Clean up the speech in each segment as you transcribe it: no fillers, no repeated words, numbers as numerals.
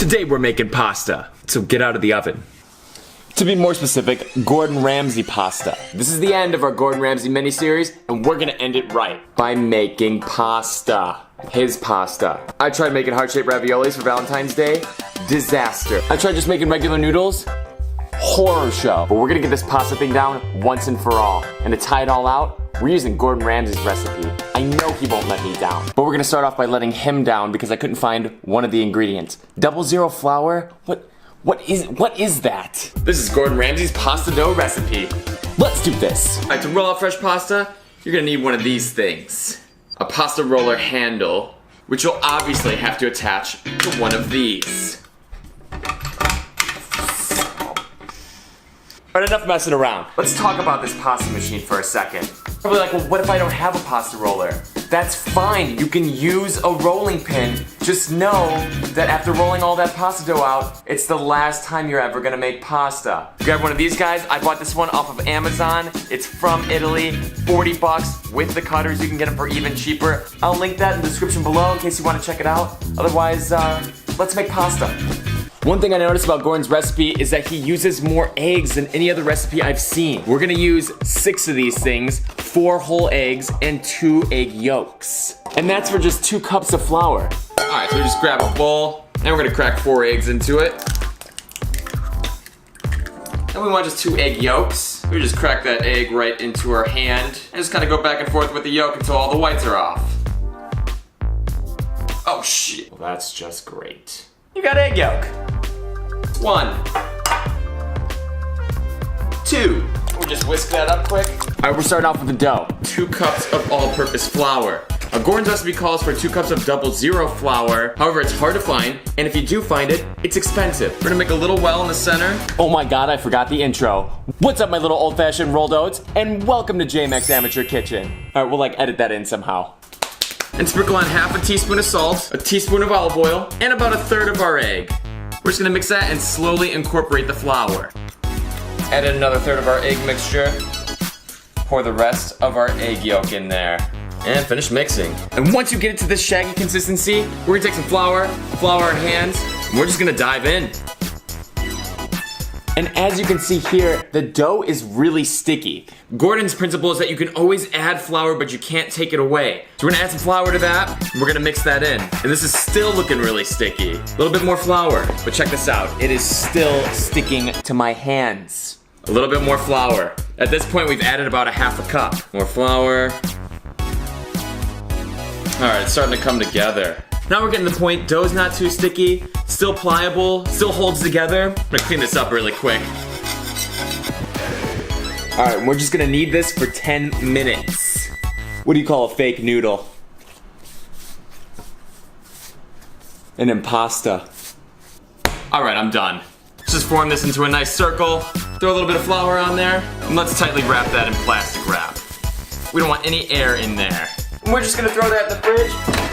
Today we're making pasta, so get out of the oven. To be more specific, Gordon Ramsay pasta. This is the end of our Gordon Ramsay mini-series, and we're gonna end it right by making pasta. His pasta. I tried making heart-shaped raviolis for Valentine's Day. Disaster. I tried just making regular noodles. Horror show. But we're gonna get this pasta thing down once and for all. And to tie it all out, we're using Gordon Ramsay's recipe. I know he won't let me down. But we're gonna start off by letting him down because I couldn't find one of the ingredients. 00 flour? What is that? This is Gordon Ramsay's pasta dough recipe. Let's do this. All right, to roll out fresh pasta, you're gonna need one of these things. A pasta roller handle, which you'll obviously have to attach to one of these. Alright, enough messing around. Let's talk about this pasta machine for a second. Probably like, well, what if I don't have a pasta roller? That's fine, you can use a rolling pin. Just know that after rolling all that pasta dough out, it's the last time you're ever gonna make pasta. Grab one of these guys. I bought this one off of Amazon. It's from Italy, 40 bucks with the cutters. You can get them for even cheaper. I'll link that in the description below in case you want to check it out. Otherwise, let's make pasta. One thing I noticed about Gordon's recipe is that he uses more eggs than any other recipe I've seen. We're gonna use 6 of these things, 4 whole eggs and 2 egg yolks. And that's for just 2 cups of flour. Alright, so we just grab a bowl, and we're gonna crack 4 eggs into it. And we want just 2 egg yolks. We just crack that egg right into our hand, and just kinda go back and forth with the yolk until all the whites are off. Oh shit. Well, that's just great. You got egg yolk. 1, 2. We'll just whisk that up quick. Alright, we're starting off with the dough. 2 cups of all-purpose flour. Gordon's recipe calls for 2 cups of 00 flour. However, it's hard to find, and if you do find it, it's expensive. We're gonna make a little well in the center. Oh my god, I forgot the intro. What's up, my little old-fashioned rolled oats? And welcome to JMX Amateur Kitchen. Alright, we'll like edit that in somehow. And sprinkle on half a teaspoon of salt, a teaspoon of olive oil, and about 1/3 of our egg. We're just gonna mix that and slowly incorporate the flour. Add in another 1/3 of our egg mixture. Pour the rest of our egg yolk in there. And finish mixing. And once you get it to this shaggy consistency, we're gonna take some flour our hands, and we're just gonna dive in. And as you can see here, the dough is really sticky. Gordon's principle is that you can always add flour, but you can't take it away. So we're gonna add some flour to that, and we're gonna mix that in. And this is still looking really sticky. A little bit more flour, but check this out. It is still sticking to my hands. A little bit more flour. At this point, we've added about 1/2 cup. More flour. All right, it's starting to come together. Now we're getting to the point, dough's not too sticky, still pliable, still holds together. I'm gonna clean this up really quick. All right, we're just gonna knead this for 10 minutes. What do you call a fake noodle? An impasta. All right, I'm done. Let's just form this into a nice circle, throw a little bit of flour on there, and let's tightly wrap that in plastic wrap. We don't want any air in there. And we're just gonna throw that in the fridge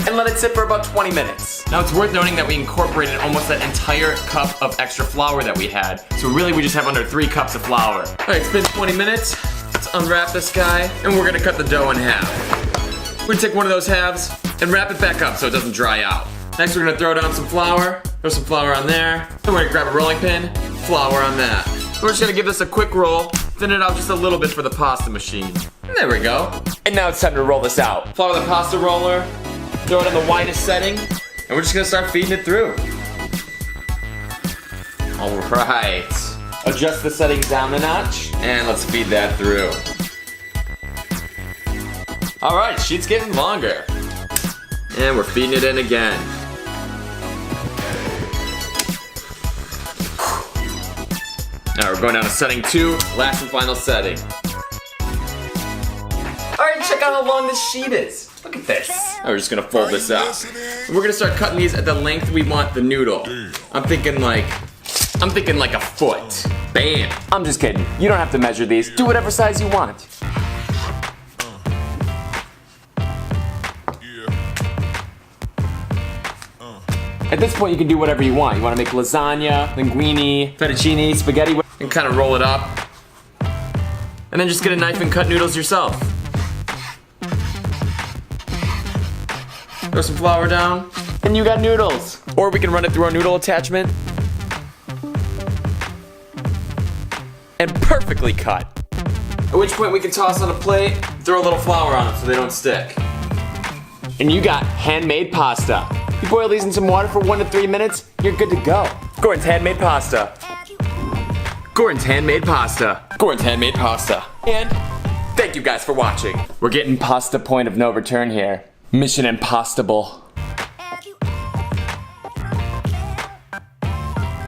and let it sit for about 20 minutes. Now it's worth noting that we incorporated almost that entire cup of extra flour that we had. So really we just have under 3 cups of flour. All right, it's been 20 minutes. Let's unwrap this guy and we're gonna cut the dough in half. We're gonna take one of those halves and wrap it back up so it doesn't dry out. Next we're gonna throw down some flour. Throw some flour on there. Then we're gonna grab a rolling pin, flour on that. We're just gonna give this a quick roll, thin it out just a little bit for the pasta machine. And there we go. And now it's time to roll this out. Flour the pasta roller, throw it on the widest setting, and we're just gonna start feeding it through. All right. Adjust the settings down a notch, and let's feed that through. All right, sheet's getting longer. And we're feeding it in again. Now we're going down to setting 2, last and final setting. Alright, check out how long this sheet is. Look at this. Now we're just gonna fold this out. And we're gonna start cutting these at the length we want the noodle. I'm thinking like a foot. Bam. I'm just kidding. You don't have to measure these. Do whatever size you want. At this point, you can do whatever you want. You want to make lasagna, linguine, fettuccine, spaghetti, and kind of roll it up. And then just get a knife and cut noodles yourself. Throw some flour down, and you got noodles. Or we can run it through our noodle attachment. And perfectly cut. At which point we can toss on a plate, throw a little flour on them so they don't stick. And you got handmade pasta. You boil these in some water for 1 to 3 minutes, you're good to go. Gordon's handmade pasta. Gordon's handmade pasta. Gordon's handmade pasta. And thank you guys for watching. We're getting past the point of no return here. Mission impossible.